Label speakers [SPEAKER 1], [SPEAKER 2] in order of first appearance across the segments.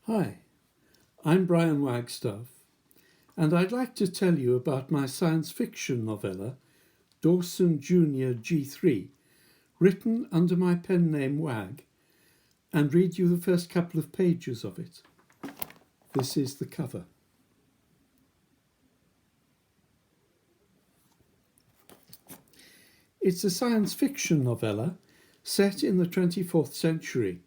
[SPEAKER 1] Hi, I'm Brian Wagstaff, and I'd like to tell you about my science fiction novella, Dawson Junior G3, written under my pen name Wag, and read you the first couple of pages of it. This is the cover. It's a science fiction novella set in the 24th century,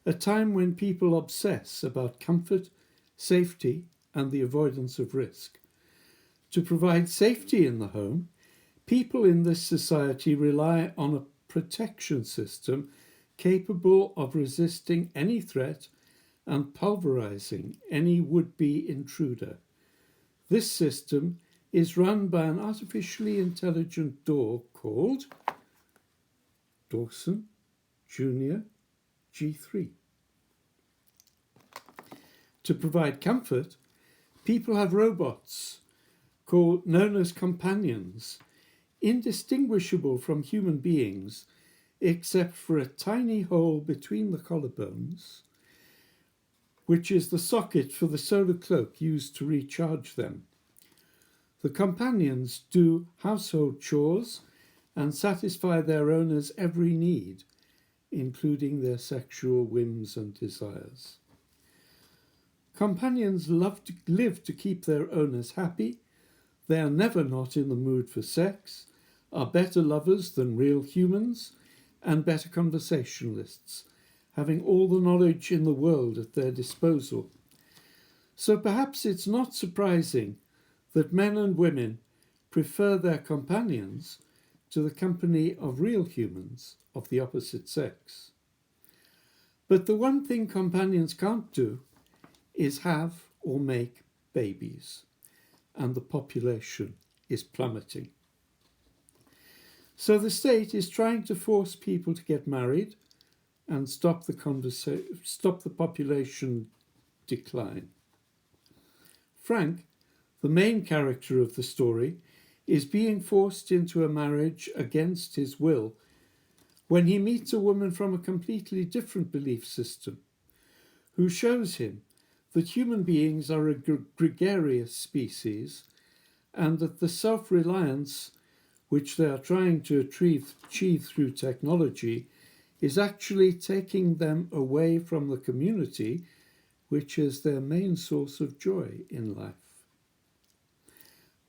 [SPEAKER 1] a time when people obsess about comfort, safety, and the avoidance of risk. To provide safety in the home, people in this society rely on a protection system capable of resisting any threat and pulverizing any would-be intruder. This system is run by an artificially intelligent door called Dawson Junior G3. To provide comfort, people have robots known as companions, indistinguishable from human beings except for a tiny hole between the collarbones, which is the socket for the solar cloak used to recharge them. The companions do household chores and satisfy their owners' every need, including their sexual whims and desires. Companions live to keep their owners happy. They are never not in the mood for sex, are better lovers than real humans, and better conversationalists, having all the knowledge in the world at their disposal. So perhaps it's not surprising that men and women prefer their companions to the company of real humans of the opposite sex. But the one thing companions can't do is have or make babies, and the population is plummeting. So the state is trying to force people to get married and stop the population decline. Frank, the main character of the story, is being forced into a marriage against his will when he meets a woman from a completely different belief system who shows him that human beings are a gregarious species and that the self-reliance which they are trying to achieve through technology is actually taking them away from the community, which is their main source of joy in life.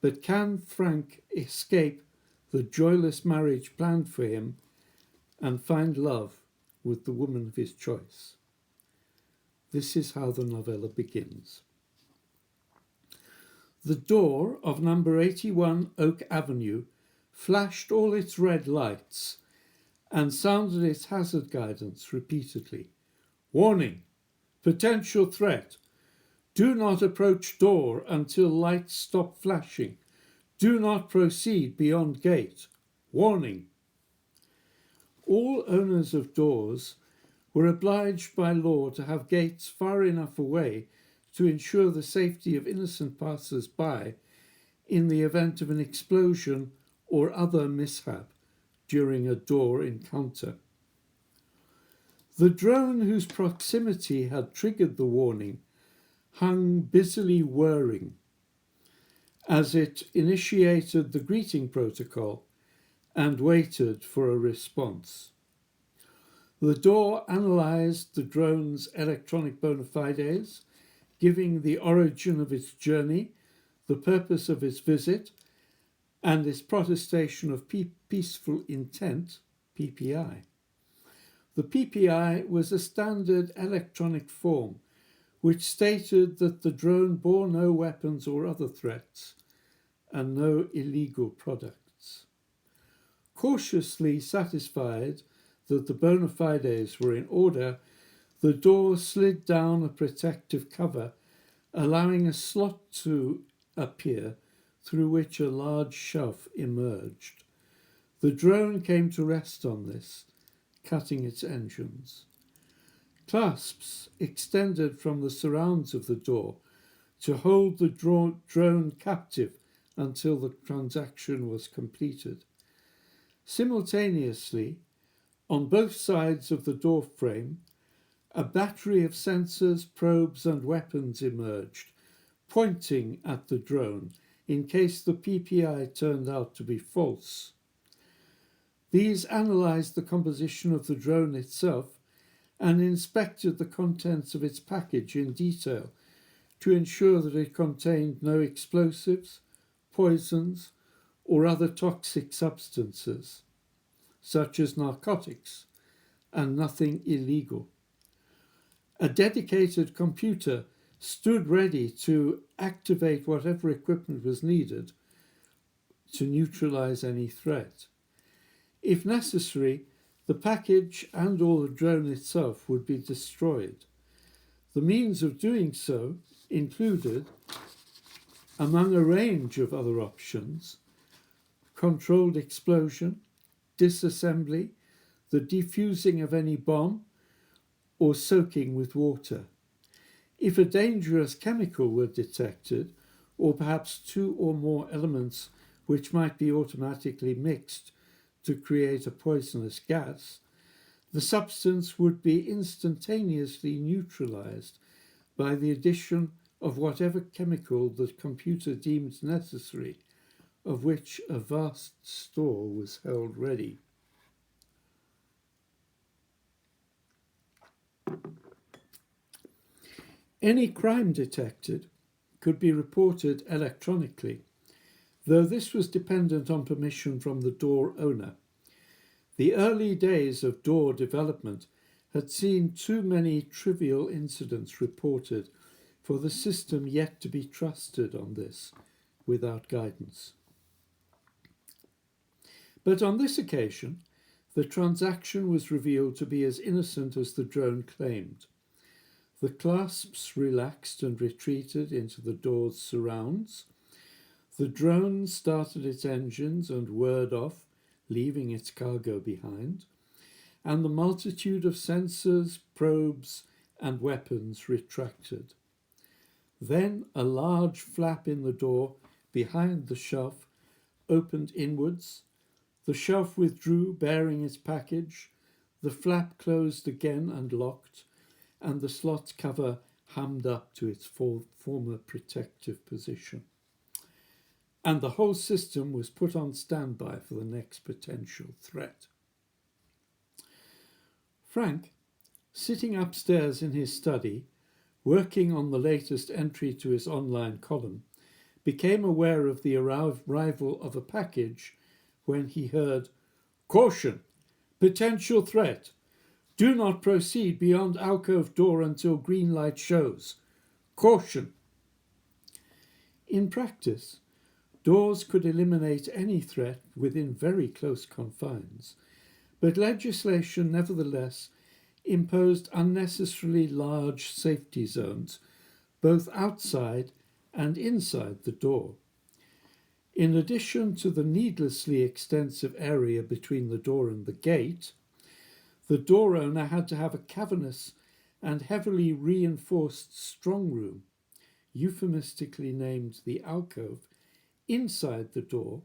[SPEAKER 1] But can Frank escape the joyless marriage planned for him and find love with the woman of his choice? This is how the novella begins. The door of number 81 Oak Avenue flashed all its red lights and sounded its hazard guidance repeatedly. Warning! Potential threat! Do not approach door until lights stop flashing. Do not proceed beyond gate. Warning! All owners of doors were obliged by law to have gates far enough away to ensure the safety of innocent passers-by in the event of an explosion or other mishap during a door encounter. The drone whose proximity had triggered the warning hung busily whirring as it initiated the greeting protocol and waited for a response. The door analysed the drone's electronic bona fides, giving the origin of its journey, the purpose of its visit, and its protestation of peaceful intent, PPI. The PPI was a standard electronic form which stated that the drone bore no weapons or other threats and no illegal products. Cautiously satisfied that the bona fides were in order, the door slid down a protective cover, allowing a slot to appear through which a large shelf emerged. The drone came to rest on this, cutting its engines. Clasps extended from the surrounds of the door to hold the drone captive until the transaction was completed. Simultaneously, on both sides of the door frame, A battery of sensors, probes, and weapons emerged, pointing at the drone in case the PPI turned out to be false. These analysed the composition of the drone itself and inspected the contents of its package in detail to ensure that it contained no explosives, poisons, or other toxic substances, such as narcotics, and nothing illegal. A dedicated computer stood ready to activate whatever equipment was needed to neutralize any threat. If necessary, the package and or the drone itself would be destroyed. The means of doing so included, among a range of other options, controlled explosion, disassembly, the defusing of any bomb, or soaking with water. If a dangerous chemical were detected, or perhaps two or more elements which might be automatically mixed to create a poisonous gas, the substance would be instantaneously neutralized by the addition of whatever chemical the computer deemed necessary, of which a vast store was held ready. Any crime detected could be reported electronically, though this was dependent on permission from the door owner. The early days of door development had seen too many trivial incidents reported for the system yet to be trusted on this without guidance. But on this occasion, the transaction was revealed to be as innocent as the drone claimed. The clasps relaxed and retreated into the door's surrounds. The drone started its engines and whirred off, leaving its cargo behind, and the multitude of sensors, probes, and weapons retracted. Then a large flap in the door behind the shelf opened inwards. The shelf withdrew, bearing its package. The flap closed again and locked, and the slot's cover hummed up to its former protective position. And the whole system was put on standby for the next potential threat. Frank, sitting upstairs in his study, working on the latest entry to his online column, became aware of the arrival of a package when he heard, "Caution! Potential threat! Do not proceed beyond alcove door until green light shows. Caution!" In practice, doors could eliminate any threat within very close confines, but legislation nevertheless imposed unnecessarily large safety zones, both outside and inside the door. In addition to the needlessly extensive area between the door and the gate, the door owner had to have a cavernous and heavily reinforced strong room, euphemistically named the alcove, inside the door,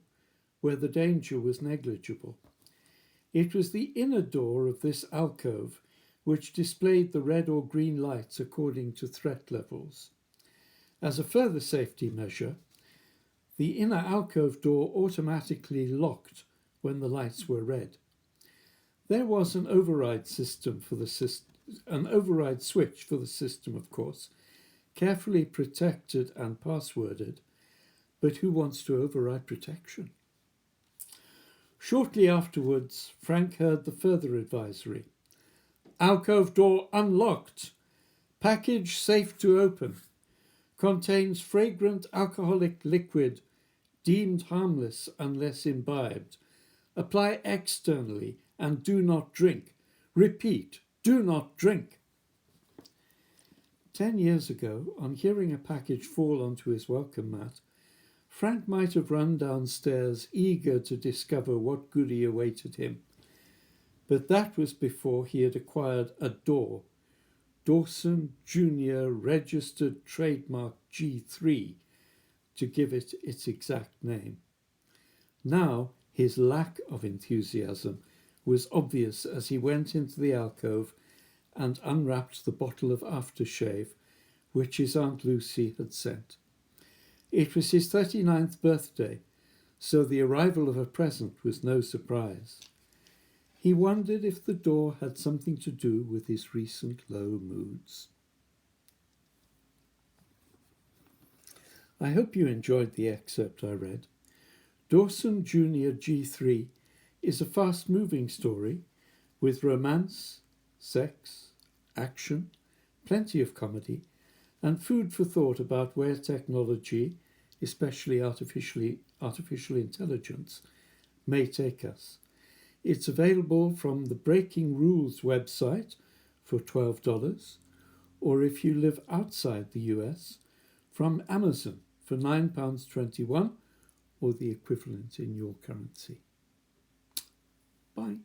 [SPEAKER 1] where the danger was negligible. It was the inner door of this alcove which displayed the red or green lights according to threat levels. As a further safety measure, the inner alcove door automatically locked when the lights were red. There was an override switch for the system, of course, carefully protected and passworded, but who wants to override protection? Shortly afterwards, Frank heard the further advisory. "Alcove door unlocked. Package safe to open. Contains fragrant alcoholic liquid deemed harmless unless imbibed. Apply externally and do not drink. Repeat, do not drink." 10 years ago, on hearing a package fall onto his welcome mat, Frank might have run downstairs eager to discover what goodie awaited him. But that was before he had acquired a door, Dawson Junior Registered Trademark G3, to give it its exact name. Now his lack of enthusiasm was obvious as he went into the alcove and unwrapped the bottle of aftershave which his Aunt Lucy had sent. It was his 39th birthday, so the arrival of a present was no surprise. He wondered if the door had something to do with his recent low moods. I hope you enjoyed the excerpt I read. Dawson Junior G3 is a fast-moving story with romance, sex, action, plenty of comedy, and food for thought about where technology, especially artificial intelligence, may take us. It's available from the Breaking Rules website for $12, or if you live outside the US, from Amazon for £9.21, or the equivalent in your currency. Bye.